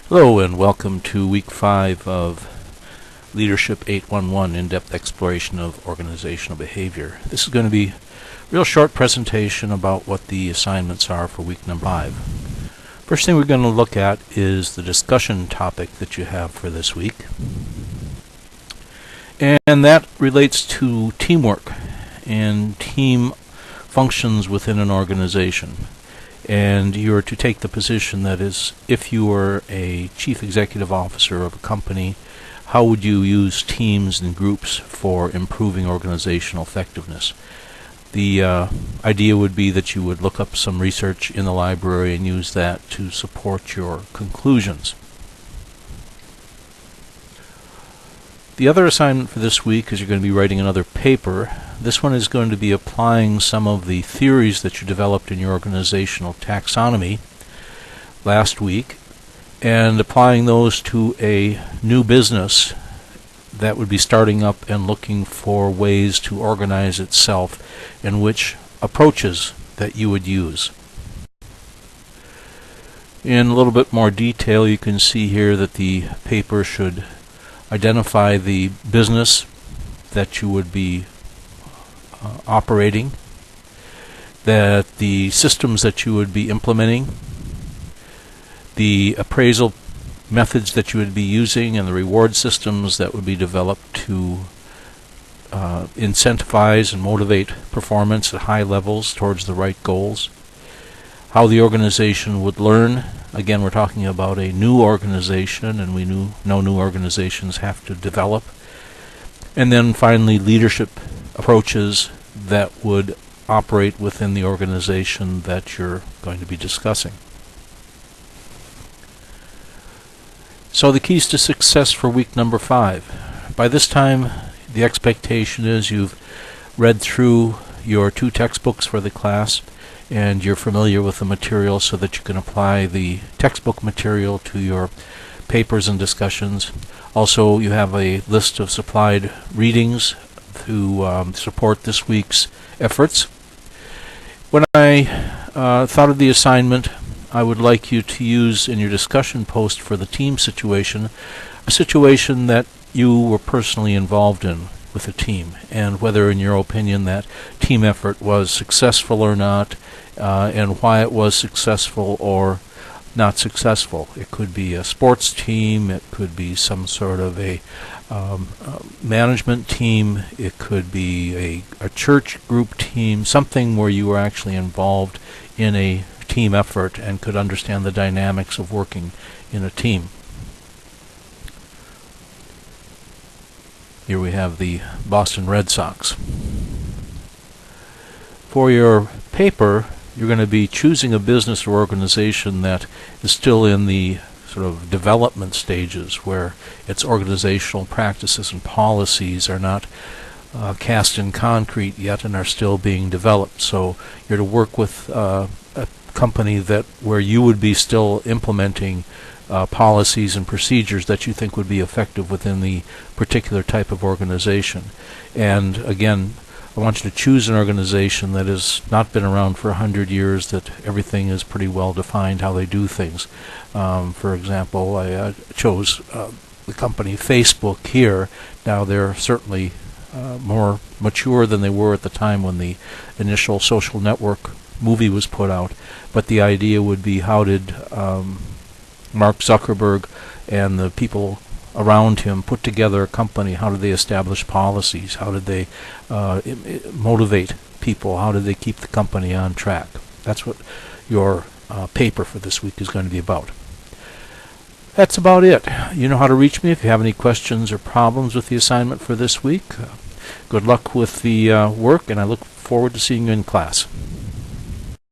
Hello and welcome to week 5 of Leadership 811, in-depth exploration of organizational behavior. This is going to be a real short presentation about what the assignments are for week number 5. First thing we're going to look at is the discussion topic that you have for this week. And that relates to teamwork and team functions within an organization. And you're to take the position that is, if you were a chief executive officer of a company, how would you use teams and groups for improving organizational effectiveness? The idea would be that you would look up some research in the library and use that to support your conclusions. The other assignment for this week is you're going to be writing another paper. This one is going to be applying some of the theories that you developed in your organizational taxonomy last week and applying those to a new business that would be starting up and looking for ways to organize itself and which approaches that you would use. In a little bit more detail, you can see here that the paper should identify the business that you would be operating, that the systems that you would be implementing, the appraisal methods that you would be using, and the reward systems that would be developed to incentivize and motivate performance at high levels towards the right goals, how the organization would learn. Again, we're talking about a new organization, and we know new organizations have to develop. And then finally, leadership approaches that would operate within the organization that you're going to be discussing. So the keys to success for week number 5. By this time, the expectation is you've read through your 2 textbooks for the class, and you're familiar with the material so that you can apply the textbook material to your papers and discussions. Also, you have a list of supplied readings to support this week's efforts. When I thought of the assignment, I would like you to use in your discussion post for the team situation, a situation that you were personally involved in with a team, and whether in your opinion that team effort was successful or not, and why it was successful or not successful. It could be a sports team, it could be some sort of a management team, it could be a church group team, something where you were actually involved in a team effort and could understand the dynamics of working in a team. Here we have the Boston Red Sox. For your paper, you're going to be choosing a business or organization that is still in the sort of development stages, where its organizational practices and policies are not cast in concrete yet and are still being developed. So you're to work with a company where you would be still implementing policies and procedures that you think would be effective within the particular type of organization. And again, I want you to choose an organization that has not been around for 100 years, that everything is pretty well defined how they do things. For example, I chose the company Facebook here. Now they're certainly more mature than they were at the time when the initial social network movie was put out. But the idea would be, how did Mark Zuckerberg and the people around him put together a company? How did they establish policies? How did they motivate people? How did they keep the company on track? That's what your paper for this week is going to be about. That's about it. You know how to reach me if you have any questions or problems with the assignment for this week. Good luck with the work, and I look forward to seeing you in class.